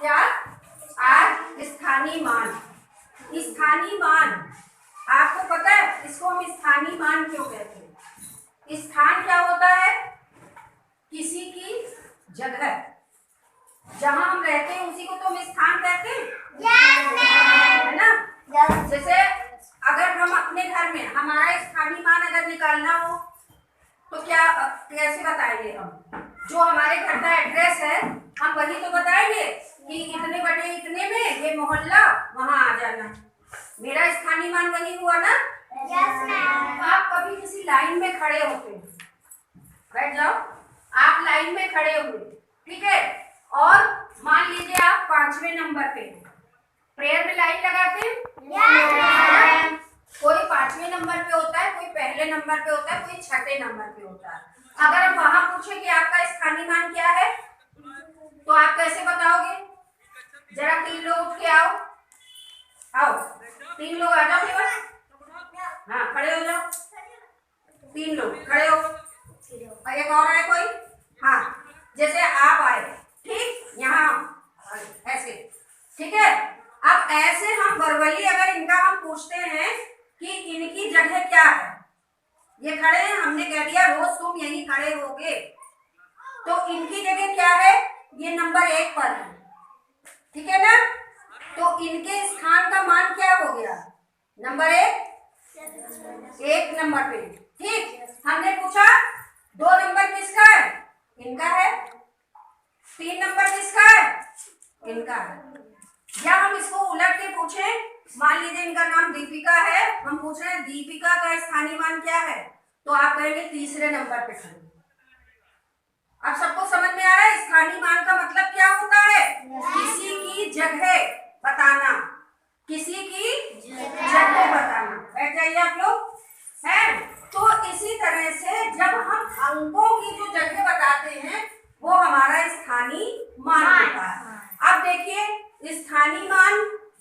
क्या? आज स्थानीय मान। स्थानीय मान आपको पता है इसको हम स्थानीय मान क्यों कहते हैं? स्थान क्या होता है? किसी की जगह, जहां हम रहते हैं उसी को तो हम स्थान कहते हैं, है ना? जैसे अगर हम अपने घर में हमारा स्थानीय मान अगर निकालना हो तो क्या कैसे बताएंगे हम? जो हमारे घर का एड्रेस है हम वही तो बताएंगे कि इतने बड़े इतने में ये मोहल्ला, वहां आ जाना। मेरा स्थानीय मान वही हुआ ना? Yes ma'am. आप कभी किसी लाइन में खड़े होते हैं, बैठ जाओ, आप लाइन में खड़े हुए, ठीक है, और मान लीजिए आप 5वें नंबर पे प्रेयर में लाइन लगाते हैं। yes, कोई 5वें नंबर पे होता है, कोई पहले नंबर पे होता है, कोई 6ठे नंबर पे होता है। अगर हम वहां पूछे कि आपका स्थानीय मान क्या है तो आप कैसे बताओगे? जरा 3 लोग उठ के आओ, आओ 3 लोग आ जाओ केवल, हाँ खड़े हो जाओ, 3 लोग खड़े हो, एक और है कोई, हाँ जैसे आप आए, ठीक, यहाँ ऐसे, ठीक है। अब ऐसे हम वर्बली अगर इनका हम पूछते हैं कि इनकी जगह क्या है, ये खड़े हैं, हमने कह दिया रोज तुम यहीं खड़े होगे, तो इनकी जगह क्या है? ये नंबर 1 पर है, ठीक है ना? तो इनके स्थान का मान क्या हो गया? नंबर 1 नंबर पे, ठीक। हमने पूछा 2 नंबर किसका है? इनका है। 3 नंबर किसका है? इनका है। या हम इसको उलट के पूछे, मान लीजिए इनका नाम दीपिका है, हम पूछ रहे हैं दीपिका का स्थानीय मान क्या है, तो आप कहेंगे 3रे नंबर पे खड़े। अब सबको समझ में आ रहा है स्थानीय मान का मतलब क्या होता है? किसी की जगह बताना, किसी की जगह बताना। बैठ जाइए आप लोग, है। तो इसी तरह से जब हम अंकों की जो जगह बताते हैं वो हमारा स्थानीय मान होता है। अब देखिए स्थानीय मान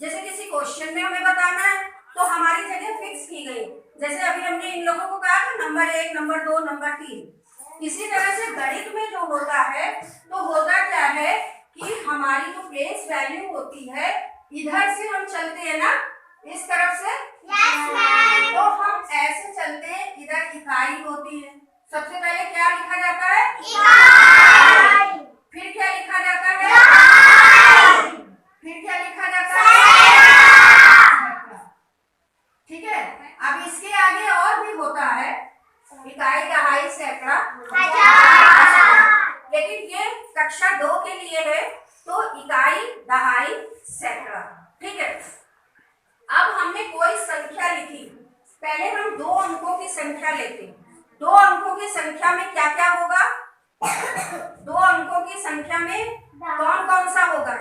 जैसे किसी क्वेश्चन में हमें बताना है तो हमारी जगह फिक्स की गई, जैसे अभी हमने इन लोगों को कहा कि नंबर 1, नंबर 2, नंबर 3। इसी तरह से गणित में जो होता है तो होता क्या है कि हमारी जो प्लेस वैल्यू होती है, इधर से हम चलते हैं ना, इस तरफ से, yes, तो हम ऐसे चलते हैं, इधर इकाई होती है। सबसे पहले क्या लिखा जाता है? इकाई। फिर क्या लिखा जाता है? इकाई। फिर क्या लिखा जाता है? ठीक है। अब इसके आगे और भी होता है, इकाई, दहाई, सैकड़ा, लेकिन ये कक्षा 2 के लिए है, तो इकाई, दहाई, सैकड़ा, ठीक है। अब हमने कोई संख्या लिखी, पहले हम 2 अंकों की संख्या लेते हैं। 2 अंकों की संख्या में क्या क्या होगा? 2 अंकों की संख्या में कौन कौन सा होगा?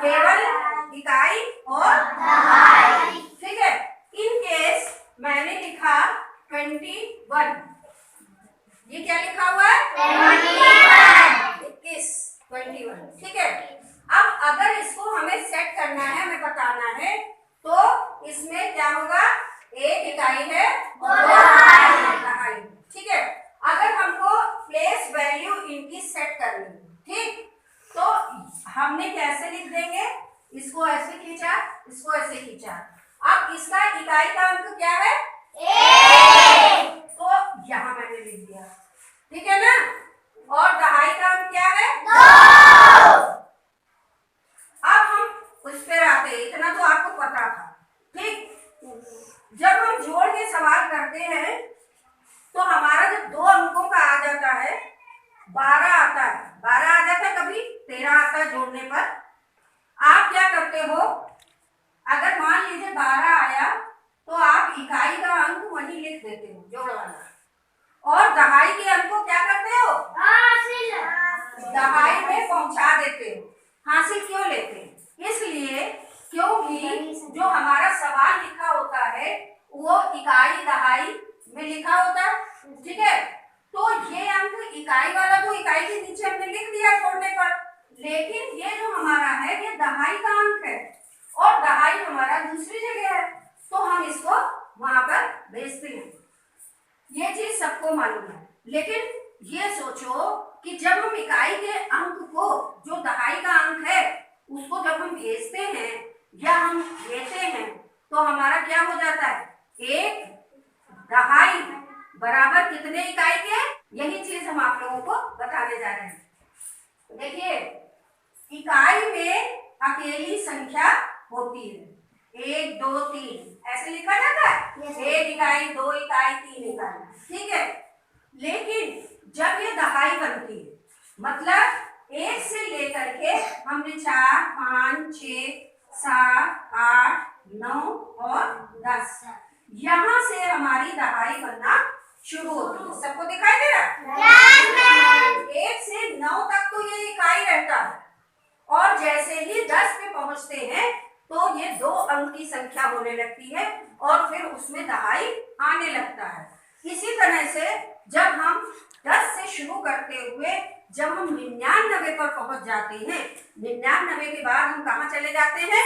केवल इकाई और दहाई, ठीक है। इन केस मैंने लिखा 21, ये क्या लिखा हुआ है? 21, ठीक है। अब अगर इसको हमें सेट करना है, हमें बताना है, तो इसमें क्या होगा? 1 इकाई है और 2 दहाई, ठीक है। अगर हमको प्लेस वैल्यू इनकी सेट करनी है, ठीक, तो हमने कैसे लिख देंगे? इसको ऐसे खींचा, इसको ऐसे खींचा। अब इसका इकाई का अंक क्या है? 1, तो यहां मैंने लिख दिया, ठीक है ना। और दहाई का अंक क्या है? 2। अब हम उस पर आते हैं, इतना तो आपको पता था, ठीक। जब हम जोड़ के सवाल करते हैं तो हमारा जब 2 अंकों का आ जाता है, 12 आता है, 12 आ जाता है, कभी 13 आता है जोड़ने पर, आप क्या करते हो? अगर मान लीजिए 12 आया तो आप इकाई का अंक वहीं लिख देते हो, जोड़ वाला, और दहाई के अंक को क्या करते हो? हासिल, दहाई में पहुंचा देते हो। हासिल क्यों लेते हैं? इसलिए क्योंकि जो हमारा सवाल लिखा होता है वो इकाई दहाई में लिखा होता है, ठीक है। तो ये अंक इकाई वाला तो इकाई के नीचे हमने लिख दिया छोड़ने पर, लेकिन ये जो हमारा है ये दहाई का अंक है और दहाई हमारा दूसरी जगह है, तो हम इसको वहां पर भेजते हैं। ये चीज सबको मालूम है, लेकिन ये सोचो कि जब हम इकाई के अंक को, जो दहाई का अंक है, उसको जब हम भेजते हैं या हम लेते हैं तो हमारा क्या हो जाता है, एक दहाई बराबर कितने इकाई के। यही चीज हम आप लोगों को बताने जा रहे हैं। देखिए, इकाई में अकेली संख्या होती है, 1 2 3 ऐसे लिखा जाता है। 1 इकाई, 2 इकाई, 3 इकाई, ठीक है। लेकिन जब ये दहाई बनती है, मतलब 1 से लेकर के हमने 4 5 6 7 8 9 और 10, यहाँ से हमारी दहाई बनना शुरू होती है। सबको दिखाई दे रहा है? 1 से 9 तक तो ये इकाई रहता है, और जैसे ही 10 पे पहुंचते हैं तो ये 2 अंक की संख्या होने लगती है और फिर उसमें दहाई आने लगता है। इसी तरह से जब हम 10 से शुरू करते हुए जब हम 99 पर पहुंच जाते हैं, 99 के बाद हम कहाँ चले जाते हैं?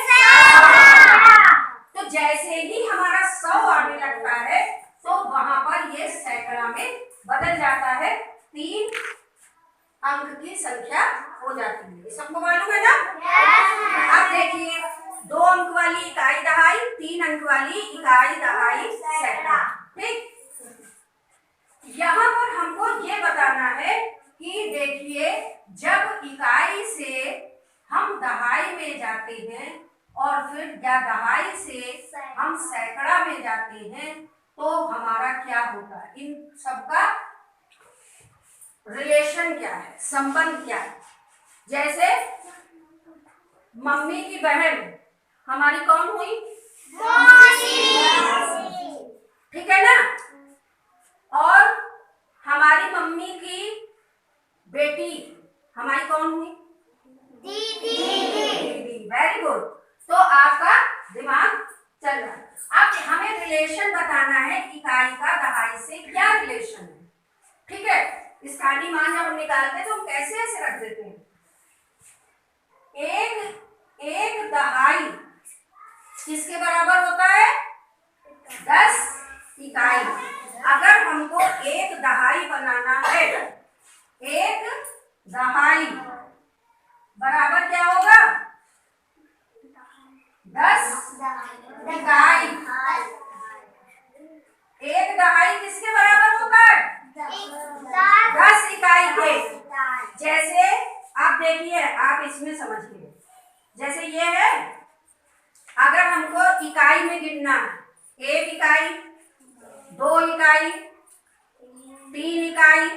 तो जैसे ही हमारा 100 आने लगता है तो वहां पर ये सैकड़ा में बदल जाता है, 3 अंक की संख्या हो जाती है। सबको मालूम है ना? अब देखिए, 2 अंक वाली इकाई दहाई, 3 अंक वाली इकाई दहाई सैकड़ा, ठीक। यहाँ पर हमको ये बताना है कि देखिए, जब इकाई से हम दहाई में जाते हैं और फिर या दहाई से हम सैकड़ा में जाते हैं तो हमारा क्या होगा, इन सबका रिलेशन क्या है, संबंध क्या है। जैसे मम्मी की बहन हमारी कौन हुई? ठीक है ना? और हमारी मम्मी की बेटी हमारी कौन हुई? दीदी। Very good. तो आपका दिमाग चल रहा है। अब हमें रिलेशन बताना है इकाई का दहाई से क्या रिलेशन है, ठीक है। स्थानीय मान जब हम निकालते हैं तो हम कैसे ऐसे रख देते हैं, एक दहाई किसके बराबर होता है? 10 इकाई। अगर हमको एक दहाई बनाना है, एक दहाई बराबर क्या होगा? 10 इकाई। एक दहाई किसके बराबर होता है? 10 इकाई के। जैसे आप देखिए, आप इसमें समझिए, जैसे ये है, अगर हमको इकाई में गिनना है, 1 इकाई, 2 इकाई, 3 इकाई,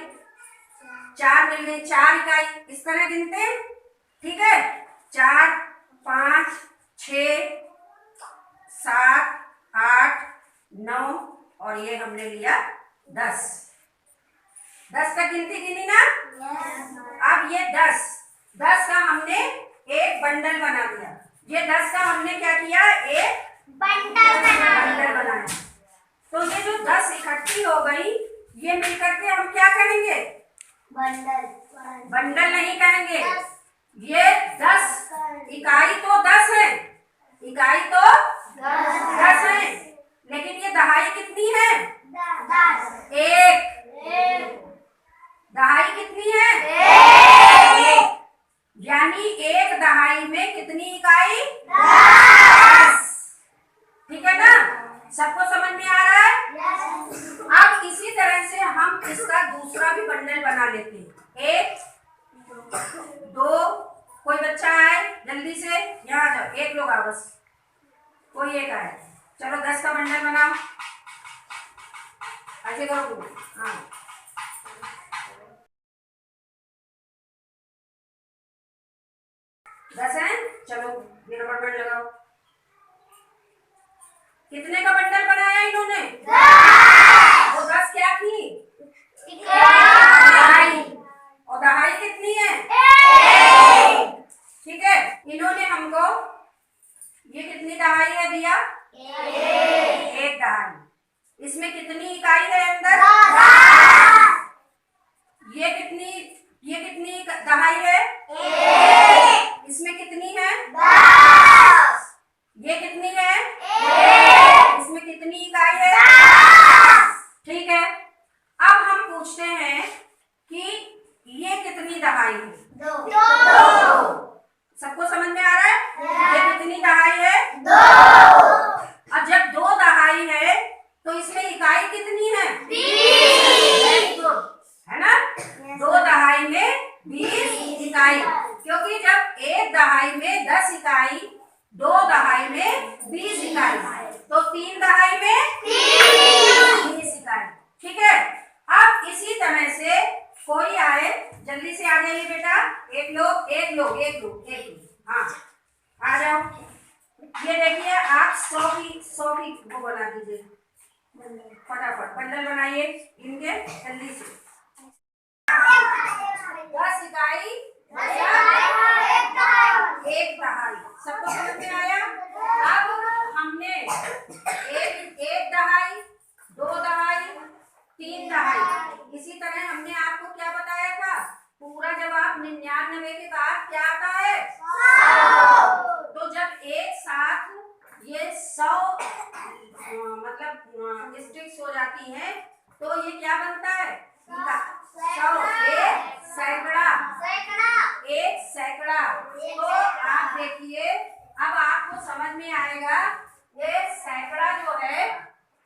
4 मिल गई, 4 इकाई, इस तरह गिनते हैं, ठीक है। 4 5 6 7 8 9 और ये हमने लिया 10 तक गिनती गिनी ना? अब ये 10 का हमने एक बंडल बना दिया। ये 10 का हमने क्या किया? एक बंडल बनाया। तो ये जो 10 इकट्ठी हो गई, ये मिलकर के हम क्या करेंगे? बंडल नहीं कहेंगे। ये 10 इकाई तो 10 है, इकाई तो 10 है, लेकिन ये दहाई कितनी है? 1। दहाई कितनी है? 1। यानी एक दहाई में कितनी इकाई? 10। ठीक है ना? सबको समझ में आ रहा है? अब इसी तरह से हम इसका दूसरा भी बंडल बना लेते हैं। 1 2, कोई बच्चा आए जल्दी से, यहाँ आ जाओ, एक लोग आओ बस, कोई एक आए। चलो 10 का बंडल बनाओ, ऐसे करो तुम। हाँ, 10 है, चलो ये रबड़ बैंड लगाओ। कितने का बंडल बनाया इन्होंने? 10। वो 10 क्या थी? दहाई। और दहाई कितनी है? 1। ठीक है, इन्होंने हमको ये कितनी दहाई है दिया? 1 दहाई। इसमें कितनी इकाई है अंदर? 10। ये कितनी दहाई है? 1। इसमें कितनी है? 10। ये कितनी है? 1। इसमें कितनी इकाई है? 10। ठीक है, अब हम पूछते हैं कि ये कितनी दहाई है? दो। सबको समझ में आ रहा है? ये कितनी दहाई है? दो। अब जब दो दहाई है तो इसमें इकाई कितनी है? 20। है ना? दो दहाई में 20 इकाई, क्योंकि जब एक दहाई में 10 इकाई, दो दहाई में 20 इकाई, तो तीन दहाई में 20 इकाई। ठीक है। अब इसी तरह से कोई आए, जल्दी से आ जाइए बेटा, एक लोग एक लोग एक लोग एक लोग, हाँ आ जाओ। ये देखिए आप 100 की वो बना दीजिए, फटाफट बंडल बनाइए इनके जल्दी से। 10 इकाई एक दहाई, सबको समझ में आया? अब हमने एक दहाई, दो दहाई, तीन दहाई, इसी तरह हमने आपको क्या बताया था, पूरा जब आप 99 के बाद क्या आता है? 100। तो जब एक साथ ये 100 मतलब स्टिक्स हो जाती हैं तो ये क्या बनता है? 100, एक सैकड़ा, एक सैकड़ा। तो आप देखिए अब आपको समझ में आएगा, ये सैकड़ा जो है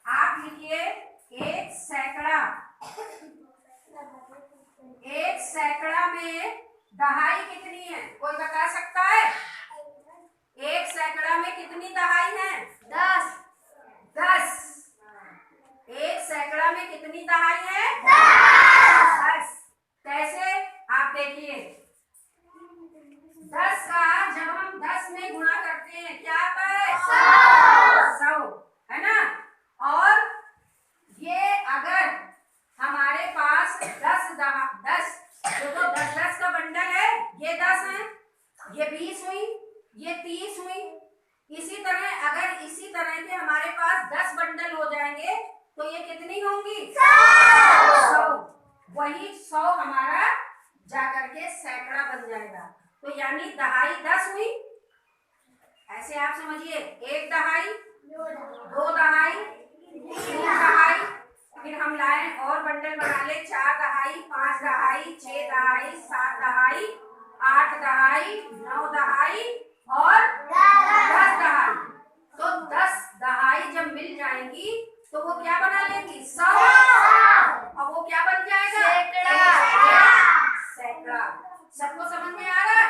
आप लिखिए एक सैकड़ा। एक सैकड़ा में दहाई कितनी है? कोई बता सकता है? एक सैकड़ा में कितनी दहाई है? 10। 10। एक सैकड़ा में कितनी दहाई है? 10। कैसे? आप देखिए 10 का जब हम 10 में गुणा करते हैं क्या आता है? 100। है ना? और ये अगर हमारे पास 10 देखो 10 का बंडल है, ये 10 है, ये 20 हुई, ये 30 हुई। इसी तरह अगर इसी तरह के हमारे पास 10 बंडल हो जाएंगे तो ये कितनी होंगी? 100। वही 100 हमारा जाकर के सैकड़ा बन जाएगा। तो यानी दहाई 10 हुई, ऐसे आप समझिए, एक दहाई, दो दहाई, तीन दहाई, फिर हम लाए और बंडल बना ले, 4 दहाई, 5 दहाई, 6 दहाई, 7 दहाई, 8 दहाई, 9 दहाई और 10 दहाई। तो 10 दहाई जब मिल जाएंगी तो वो क्या बना लेंगी? 100। और वो क्या बन जाएगा? सैकड़ा। सबको समझ में आ रहा है?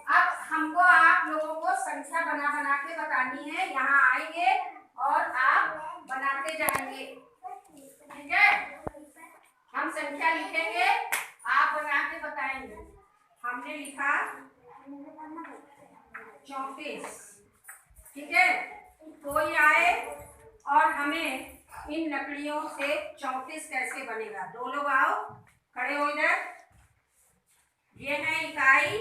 अब हमको आप लोगों को संख्या बना बना के बतानी है, यहाँ आएंगे और आप बनाते जाएंगे। ठीक है? हम संख्या लिखेंगे, आप बना के बताएंगे। हमने लिखा 34। ठीक है? कोई आए और हमें इन लकड़ियों से 34 कैसे बनेगा? दो लोग आओ, खड़े हो इधर। ये है इकाई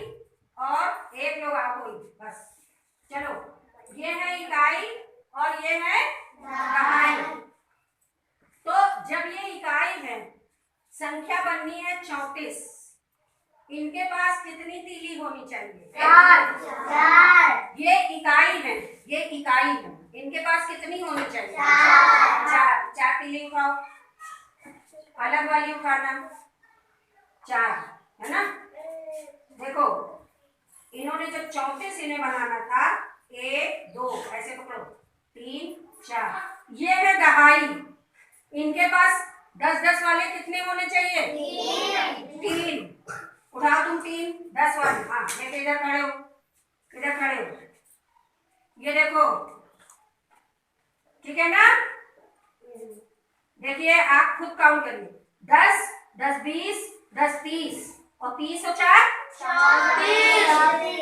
और एक लोग आओ कोई, बस चलो। ये है इकाई और ये है दहाई। तो जब ये इकाई है, संख्या बननी है 34, इनके पास कितनी तीली होनी चाहिए? 4। ये इकाई है, ये इकाई है, इनके पास कितनी होनी चाहिए? 4। 4 तीली उठाओ, अलग वाली उठाना, 4, है ना? देखो इन्होंने जब 34 इन्हें बनाना था, 1 2 ऐसे पकड़ो, 3 4, ये है दहाई। इनके पास 10 वाले कितने होने चाहिए? 3। उठाओ तुम 3 10 वाले, हाँ लेके इधर खड़े हो, इधर खड़े हो, ये देखो, ठीक है ना? देखिए आप खुद काउंट करिए, 10 10 20 10 30 और 30 और 4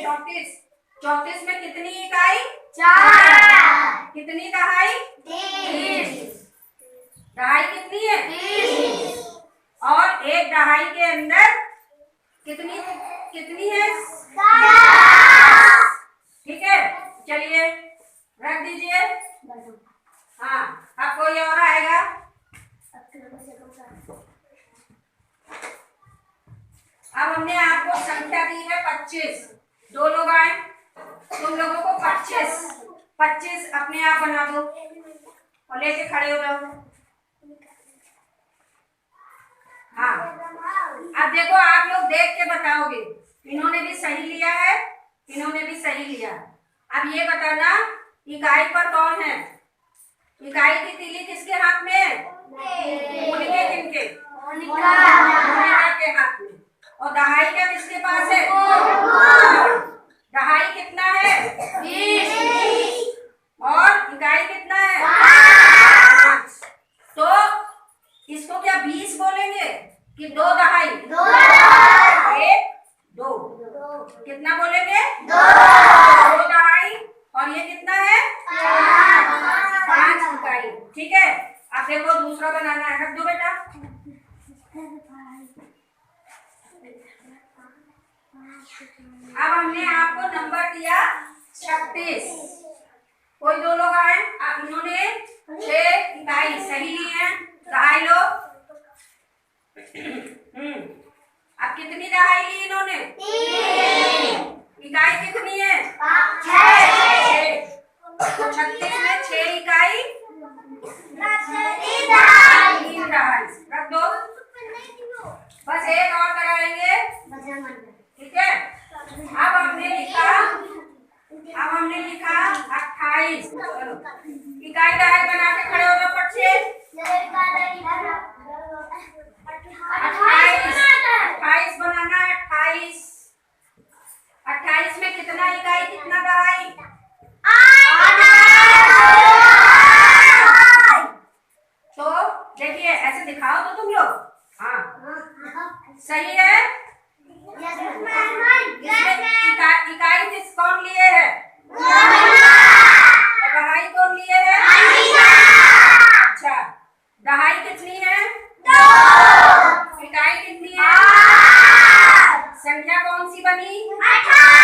34। 34 में कितनी इकाई? 4। कितनी दहाई? 30। दहाई कितनी है? 30। और एक दहाई के अंदर कितनी कितनी है? 10। ठीक है, चलिए रख दीजिए। हाँ अब कोई और आएगा। अब हमने आपको संख्या दी है 25, दो लोग आए, तुम लोगों को 25 अपने आप बना दो और लेके खड़े हो जाओ। हाँ अब देखो आप लोग देख के बताओगे, इन्होंने भी सही लिया है, इन्होंने भी सही लिया। अब ये बताना इकाई पर कौन है? इकाई की तीली किसके हाथ में है? मोनिका किनके? मोनिका के हाथ में। और दहाई का किसके पास है? दहाई कितना है? 20। और इकाई कितना है? 5। तो इसको क्या 20 बोलेंगे कि 2 दहाई? 1 2 कितना बोलेंगे? 2 दहाई। और ये कितना है? 5 इकाई। ठीक है, अब देखो दूसरा बनाना है। रख दो बेटा। अब हमने आपको नंबर दिया 36। कोई 2 लोग आए, अब इन्होंने 6 इकाई सही ली है। दहाई लो। अब कितनी दहाई ली इन्होंने? 3। इकाई कितनी है? 6। तो 36 में 6 इकाई 3 दहाई। रख दो। बस एक और कराएंगे, ठीक है। अब हमने लिखा 28। चलो इकाई दहाई बना के खड़े हो जाओ फट से। 28 बनाना है। 28 में कितना इकाई कितना दहाई? 8। तो देखिए ऐसे दिखाओ तो तुम लोग। हाँ सही है। इकाई किस कौन लिए है? और दहाई कौन लिए है? अच्छा, दहाई कितनी है? 2। इकाई कितनी है? संख्या कौन सी बनी? 28।